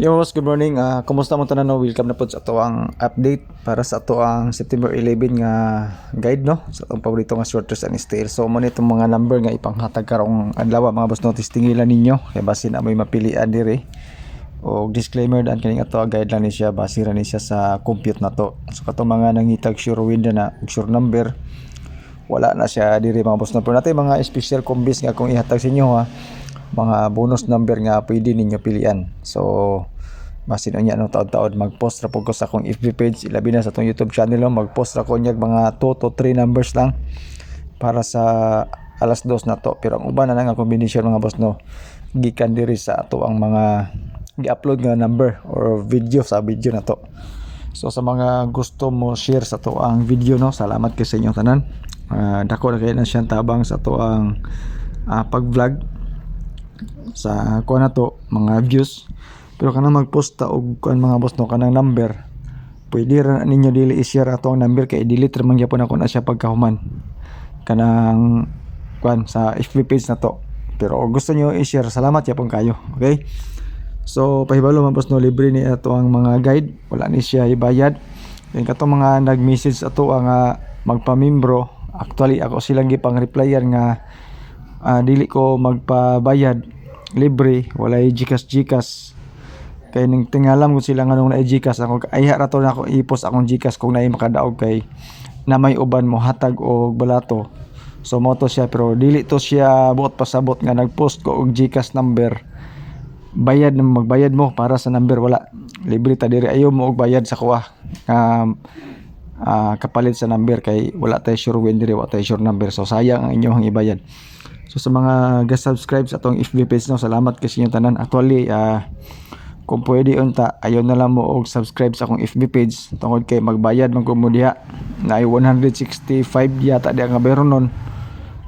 Yo, boss, good morning. Kumusta mo tanan no? Welcome na po sa ato ang update para sa ato ang September 11 nga guide no. Sa atong paborito nga shorters and stairs. So mo nitong mga number nga ipanghatag karong adlaw mga boss notice tingilan ninyo kay basin na may mapilian diri. O disclaimer dan kining ato guide lang ni siya base ra ni siya sa compute na to. So kato mga nangitag sure window na sure number wala na siya diri mga boss no. Pero natay mga special combis nga kung ihatag sa inyo ha, mga bonus number nga pwede ninyo pilian. So basin unya no taon-taon mag-post ra pud ko sa akong FB page, ilabi na sa atong YouTube channel no, mag-post ra ko nyag mga 2 to 3 numbers lang para sa alas 2 na to. Pero ang uban na nga combination mga boss no, gikan diri sa ato ang mga gi-upload nga number or video sa video na to. So sa mga gusto mo share sa to ang video no, salamat kay sa inyong tanan. Dako na kay na siyang tabang sa to ang pag-vlog sa kuha na to mga views. Pero kanang mag-post ta og kuan mga boss no kanang number, pwede ra ninyo dili i-share ato ang number kay delete ra man gyapon ako na siya pagkahuman kanang kuan sa FB page na to. Pero kung gusto nyo i-share, salamat gyapon kayo. Okay, so pahibalo mga boss no, libre ni ato ang mga guide, wala ni siya ibayad. Kaya kato mga nag-message ato ang magpamimbro, actually ako silang gipang replyan nga dili ko magpabayad, libre, walay GCash kay ning tingalam ko sila nga nung na GCash ako ay rato na ako ipos akong GCash kung naay makadaog kay na may uban mo hatag og balato. So mo to siya, pero dili to siya buot pasabot nga nagpost ko og GCash number, bayad na magbayad mo para sa number, wala, libre ta diri, ayo mo og bayad sa kuha kapalit sa number kay wala tay sure win diri, wala tay sure number, so sayang ang inyong ibayad. So sa mga subscribe sa atong FB page no, salamat kasi inyo tanan. Actually kung pwede unta ayon na lang mo og subscribe sa akong FB page tungod kay magbayad man ko mo diha na ay 165 yata di nga bayron nun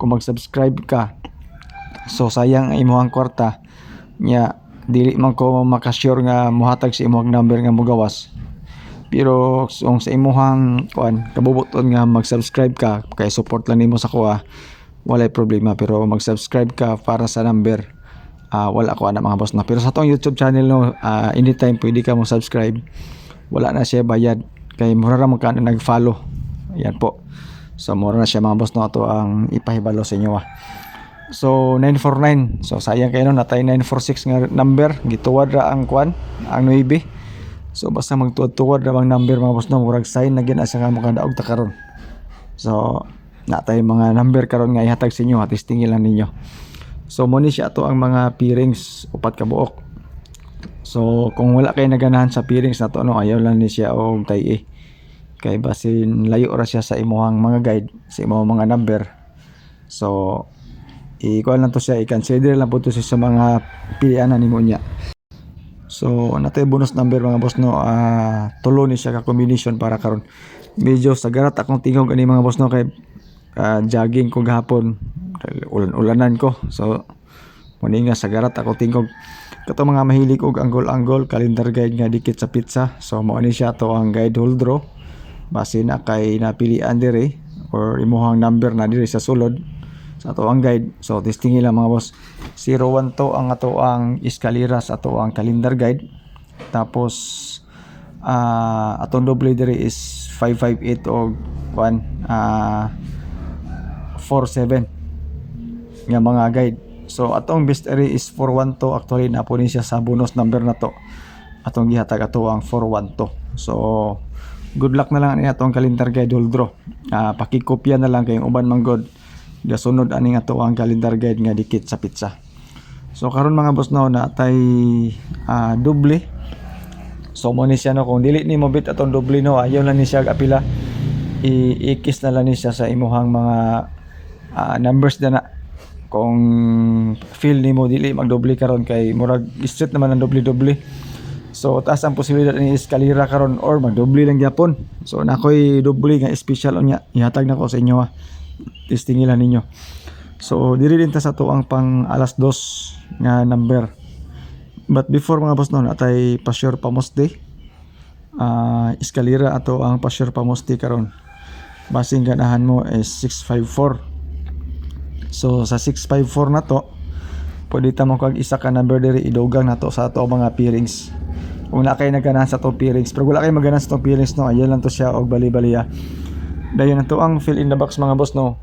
kung mag-subscribe ka. So sayang ang imong kwarta nya, dili man ko makasure nga mohatag sa imong number nga mogawas. Pero kung sa imong kuan kabubuton nga mag-subscribe ka kay support lang nimo sa kuha, walay problema. Pero mag-subscribe ka para sa number, wala ko ana mga boss na. Pero sa atong YouTube channel no, anytime pwede ka mo subscribe, wala na siya bayad kay mura ra mo ka nag-follow, yan po. So mura na siya mga boss no, ato ang ipahibalo sa inyo So 949, so sayang kayo no, natay 946 nga number, gituwad ra ang kuan ang 9. So basta magtuwad-tuwad ra bang number mga boss no, murag sign na gyud asa nga makadaog ta karon. So natay mga number karon nga ihatag sa inyo, testingin lang ninyo. So mo ni siya ato ang mga pairings, upat ka buok. So kung wala kay naganahan sa pairings na to no, ayaw lang ni siya og tay kay basin layo ra siya sa imong mga guide, sa imong mga number. So ikuan lang to siya, i-consider lang po to siya sa mga pilianan nimo niya. So natay bonus number mga boss no, tulo ni siya ka combination para karon. Medyo sagarat akong tingog ani mga boss no kay jogging ko gahapon, ulan-ulanan ko. So muni nga sagarat ako tingog. Kato mga mahilig og angle calendar guide nga dikit sa pizza. So mo ni siya to ang guide hold draw, base na kay napilian dire or imong number na dire sa sulod sa ato ang guide. So testing lang mga boss, 01 to ang ato ang eskalera sa ato ang calendar guide. Tapos atong doble dire is 558 og 47 nga mga guide. So atong best area is 412, actually na po ni siya sa bonus number na to, atong gihatag ato ang 412. So good luck na lang ani atong calendar guide hold draw. Pakikopya na lang kay uban man god gasunod ani ato ang calendar guide nga dikit sa pizza. So karon mga boss no, natay doble. So mo ni siya no, kung dili ni mo bit atong doble no, ayaw lang ni siya apila, i-ikis na lang ni siya sa imuhang mga numbers na kung feel nimo dili magdoble karon kay murag straight naman ang doble. So taas ang posibilidad ni eskalera karon or magdoble lang gyapon. So nakoy doble nga special unya, ihatag na ko sa inyo testingin lang ninyo. So diri din ta sa to ang pang alas 2 nga number. But before mga boss no, natay pa-sure pamoste eskalera ato ang pa-sure pamoste karon. Basing ganahan mo is 654. So sa 654 na to, pwede ta mo kag isa ka number diri idugang nato sa ato mga pairings. kung wala kayo naganahan sa top pairings. Pero wala kayo maganahan sa top pairings, no, ayan lang to siya og bali-baliya. Dayon na to ang fill in the box mga boss, no.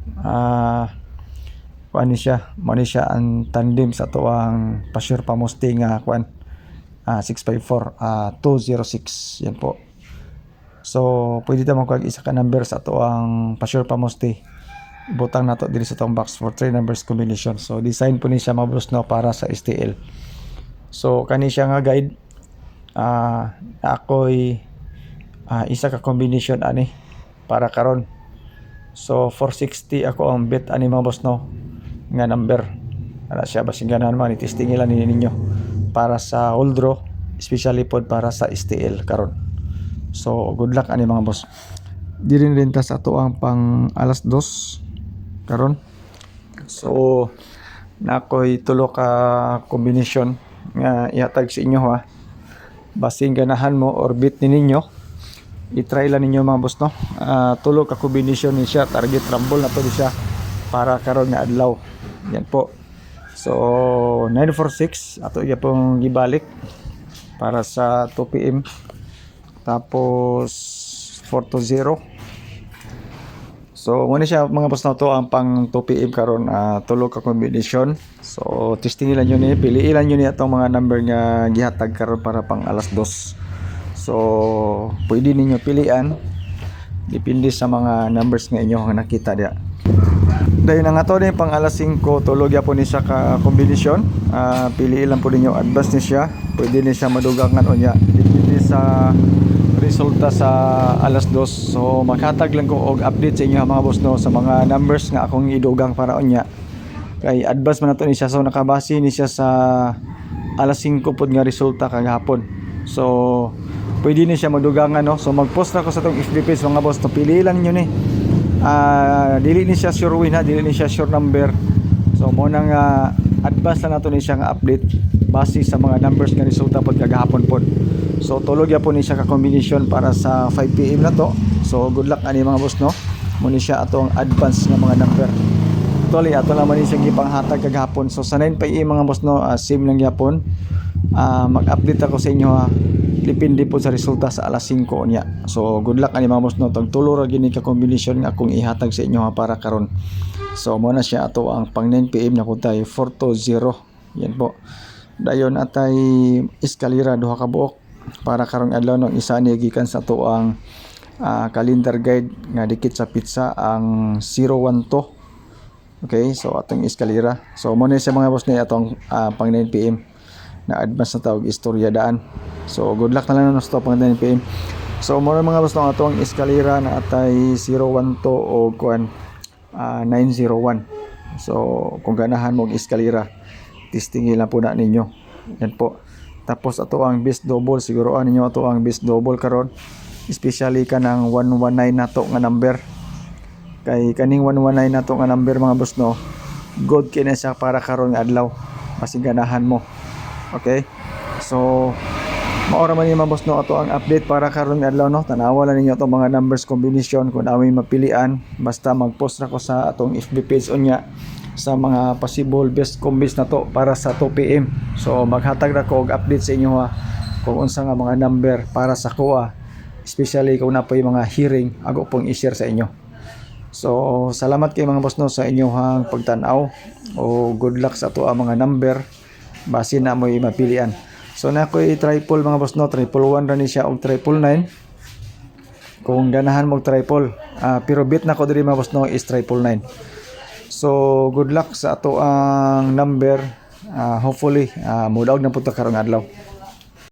Kuan ni siya, mo ni siya ang tandem sa to ang Pasure Pamusti nga kuan 654 206 yan po. So pwede ta magkuha isa ka number sa to ang Pasure Pamusti. Butang nato diri sa tong box for 3 numbers combination. So design po ni siya mga boss, no, para sa STL. So kani siya nga guide, ako'y isa ka combination ani para karon. So 460 ako ang bet ani mga boss, no, nga number. Ana siya basing ganahan man i-testing lang ninyo para sa hold draw, especially pod para sa STL karon. So good luck ani mga boss. Diri rin ta sa ato ang pang alas 2 karon. So nakoy tulo ka combination nga ihatag sa inyo ha. Basing ganahan mo or bet ni ninyo, i-try lang ninyo mga boss, no. Tulo ka combination ni siya, target rumble na to di siya para karon nga adlaw. Yan po. So 946 ato iya pong gibalik para sa 2 PM. Tapos 420. So muna siya mga boss, na to ang pang 2 PM karon, tulo ka combination. So testing lang yun, piliin lang yun atong mga number nga gihatag karon para pang alas 2. So pwede ninyo pilian depende sa mga numbers nga inyo nga nakita dia. Dahil na nga to ni pang alas 5 tulog ya po ni siya ka kombinasyon. Piliin lang po ninyo advance ni siya. Pwede ni siya madugangan o niya depende sa resulta sa alas 2. So maghatag lang ko og update sa inyo mga boss, no, sa mga numbers nga akong idugang para o niya. Kay advance man nato ni siya, so nakabase ni siya sa alas 5 pod nga resulta kagahapon. So pwede ni siya madugangan, no. So mag-post na ko sa tong FB page mga boss, no. Pili lang niyo ni. Dili ni siya sure win ha, dili ni siya sure number. So mo nang advance na nato ni siya nga update base sa mga numbers nga resulta pod kagahapon pod. So tulog ya po ni siya ka combination para sa 5 PM na to. So good luck ani mga boss, no. Mo ni siya atong advance nga mga number. Actually ato naman ni siya gipanghatag kagahapon. So sa 9 PM mga boss, no, same lang gyapon. Mag-update ako sa inyo ha. Depende po sa resulta sa alas 5 niya. So good luck ani mga boss, no. Tagtulo ra gini ka combination nga akong ihatag sa inyo ha para karon. So mo na siya ato ang pang 9 PM na kuntay 420. Yan po. Dayon atay eskalera duha ka buok para karong adlaw, no. Isa ni gikan sa ato ang calendar guide nga dikit sa pizza ang 012. Okay, so atong eskalera. So mo na siya mga boss, ni atong pang 9 PM na advance na tawag istorya daan. So good luck na lang na stop pang 9 PM. So mo na mga boss, no, atong eskalera na atay 012 o kuan 901. So kung ganahan mo og eskalera, testingin lang po na ninyo. Yan po. Tapos ato ang best double, siguroan ninyo ato ang best double karon, especially kanang 119 nato nga number. Kay kaning 119 nato nga number mga boss, no, good kina siya para karon nga adlaw basig ganahan mo. Okay, so maora man ni mga boss, no, ato ang update para karon nga adlaw, no. Tanawa lang ninyo atong mga numbers combination kung amoy mapilian. Basta mag-post ra ko sa atong FB page unya sa mga possible best combis na to para sa 2 PM. So maghatag ra ko og update sa inyo ha kung unsa nga mga number para sa kuha, especially kung napoy mga hearing ako pong i-share sa inyo. So salamat kay mga boss, no, sa inyong pagtan-aw o good luck sa ato ang mga number base na mo'y mapilian. So na ko'y triple mga boss, no, 111 ra ni siya og 999 kung ganahan mo og triple. Pero bit na ko diri mga boss, no, is 999. So good luck sa ato ang number. Hopefully mudaog na punta karong adlaw.